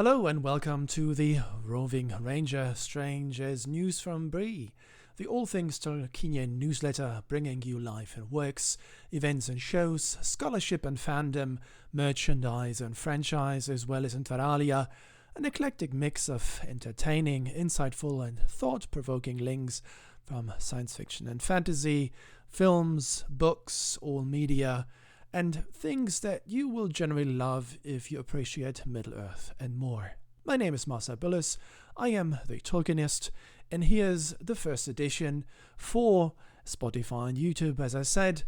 Hello and welcome to the Roving Ranger Strange as News from Bree, the all things Tolkienian newsletter bringing you life and works, events and shows, scholarship and fandom, merchandise and franchise, as well as interalia, an eclectic mix of entertaining, insightful and thought-provoking links from science fiction and fantasy, films, books, all media, and things that you will generally love if you appreciate Middle-earth and more. My name is Marcel Bullis, I am the Tolkienist, and here's the first edition for Spotify and YouTube, as I said,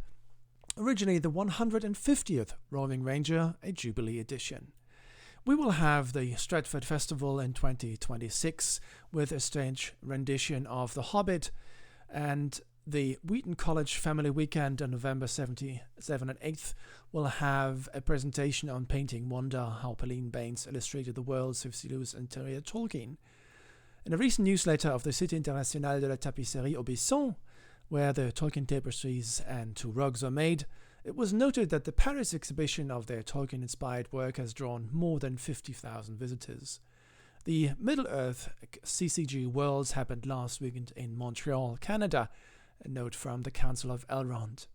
originally the 150th Roving Ranger, a Jubilee edition. We will have the Stratford Festival in 2026 with a strange rendition of The Hobbit, and the Wheaton College Family Weekend on November 7 and 8th will have a presentation on Painting Wonder, how Pauline Baynes illustrated the worlds of C.Lewis and Terry Tolkien. In a recent newsletter of the Cité Internationale de la Tapisserie Aubusson, where the Tolkien tapestries and 2 rugs are made, it was noted that the Paris exhibition of their Tolkien-inspired work has drawn more than 50,000 visitors. The Middle-earth CCG Worlds happened last weekend in Montreal, Canada, a note from the Council of Elrond.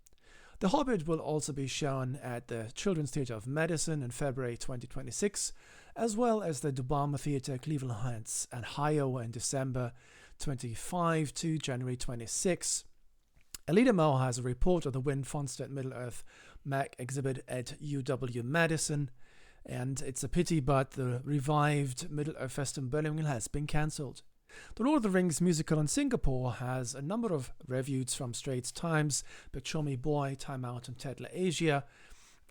The Hobbit will also be shown at the Children's Theatre of Madison in February 2026, as well as the Dubama Theatre, Cleveland Heights, and Ohio in December 25 to January 26. Alida Moe has a report of the Win Fonstedt Middle-earth MAC exhibit at UW Madison, and it's a pity, but the revived Middle-earth Fest in Birmingham has been cancelled. The Lord of the Rings musical in Singapore has a number of reviews from Straits Times, Bikchomi Boy, Time Out, and Tetler Asia,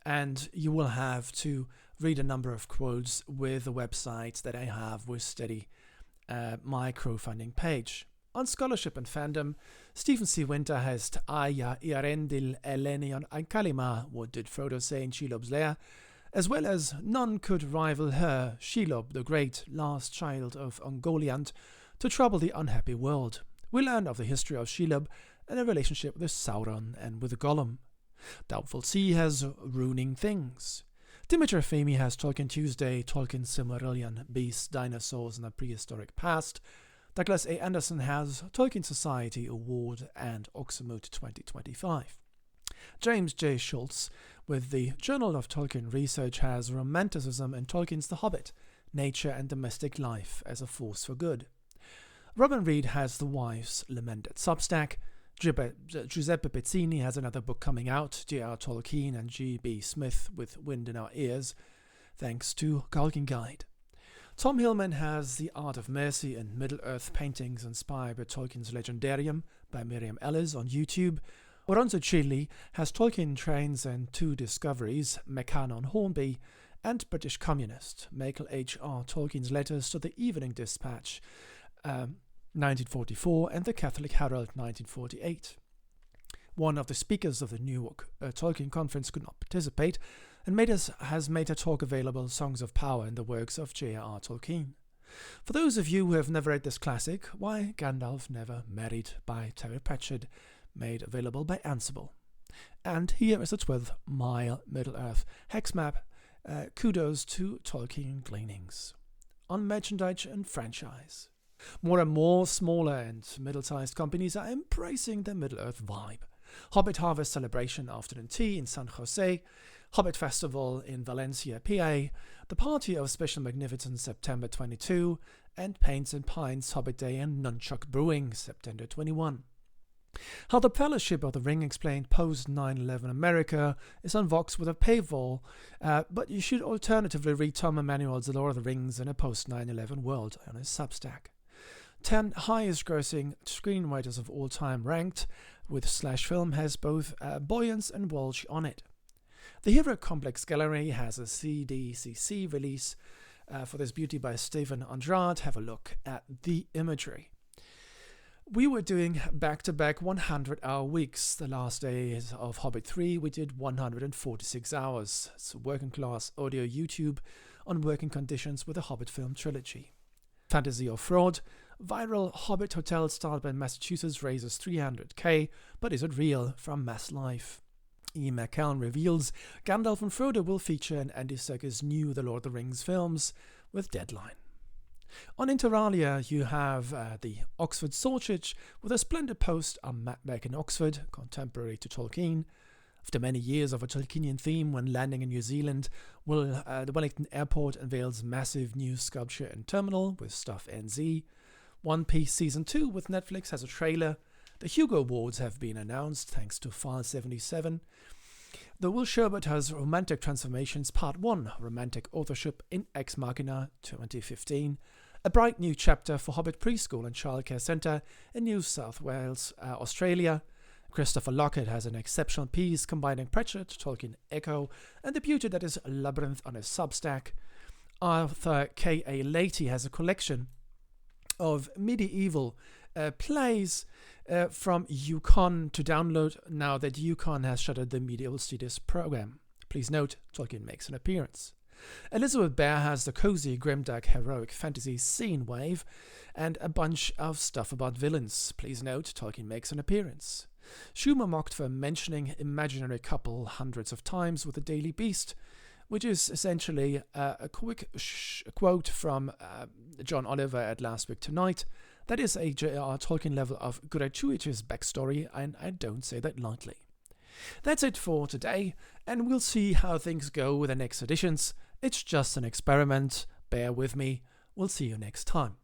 and you will have to read a number of quotes with the website that I have with Steady, my crowdfunding page. On scholarship and fandom, Stephen C. Winter has Aya Iarendil Elenion and Kalima, what did Frodo say in Shelob's Lair, as well as none could rival her, Shelob, the great last child of Ungoliant, to trouble the unhappy world. We learn of the history of Shelob and her relationship with Sauron and with Gollum. Doubtful Sea has ruining things. Dimitra Femi has Tolkien Tuesday, Tolkien Silmarillion, Beasts, Dinosaurs, and the Prehistoric Past. Douglas A. Anderson has Tolkien Society Award and Oxmoot 2025. James J. Schultz with the Journal of Tolkien Research has Romanticism in Tolkien's The Hobbit, Nature and Domestic Life as a Force for Good. Robin Reed has The Wife's Lament at Substack. Giuseppe Pezzini has another book coming out, J.R. Tolkien and G.B. Smith with Wind in Our Ears, thanks to Tolkien Guide. Tom Hillman has The Art of Mercy and Middle-earth paintings inspired by Tolkien's Legendarium by Miriam Ellis on YouTube. Oronzo Chili has Tolkien Trains and 2 Discoveries, Mechanon Hornby, and British Communist, Michael H.R. Tolkien's Letters to the Evening Dispatch, 1944, and the Catholic Herald, 1948. One of the speakers of the New York Tolkien Conference could not participate, and has made a talk available, Songs of Power in the works of J.R.R. Tolkien. For those of you who have never read this classic, Why Gandalf Never Married by Terry Pratchett, made available by Ansible. And here is the 12th Mile Middle-earth hex map. Kudos to Tolkien Gleanings. On merchandise and franchise. More and more smaller and middle-sized companies are embracing the Middle-earth vibe. Hobbit Harvest Celebration Afternoon Tea in San Jose, Hobbit Festival in Valencia, PA, the Party of Special Magnificence September 22, and Paints and Pines Hobbit Day and Nunchuck Brewing September 21. How the Fellowship of the Ring explained post 9/11 America is on Vox with a paywall, but you should alternatively read Tom Emanuel's The Lord of the Rings in a post 9/11 world on his Substack. 10 highest grossing screenwriters of all time ranked, with Slash Film has both Boyens and Walsh on it. The Hero Complex Gallery has a CDCC release for this beauty by Stephen Andrade. Have a look at the imagery. We were doing back-to-back 100-hour weeks. The last days of Hobbit 3, we did 146 hours. It's working class audio YouTube on working conditions with the Hobbit film trilogy. Fantasy or Fraud, viral Hobbit hotel started in Massachusetts raises $300K, but is it real? From Mass Life. E. McCallum reveals Gandalf and Frodo will feature in Andy Serkis' new The Lord of the Rings films. with Deadline. On Interalia, you have the Oxford Sausage with a splendid post on Map Back in Oxford, contemporary to Tolkien. After many years of a Tolkienian theme when landing in New Zealand, the Wellington Airport unveils massive new sculpture and terminal with Stuff NZ. One Piece Season 2 with Netflix has a trailer. The Hugo Awards have been announced thanks to File 77. The Will Sherbert has Romantic Transformations Part 1, Romantic Authorship in Ex Machina 2015. A bright new chapter for Hobbit Preschool and Childcare Centre in New South Wales, Australia. Christopher Lockett has an exceptional piece combining Pratchett, Tolkien Echo, and the beauty that is Labyrinth on his Substack. Arthur K.A. Leahy has a collection of medieval plays from Yukon to download now that Yukon has shuttered the Medieval Studies program. Please note, Tolkien makes an appearance. Elizabeth Bear has the cozy, grimdark, heroic fantasy scene wave and a bunch of stuff about villains. Please note, Tolkien makes an appearance. Schumer mocked for mentioning imaginary couple hundreds of times with the Daily Beast, which is essentially a quick quote from John Oliver at Last Week Tonight. That is a J.R. Tolkien level of gratuitous backstory, and I don't say that lightly. That's it for today, and we'll see how things go with the next editions. It's just an experiment. Bear with me. We'll see you next time.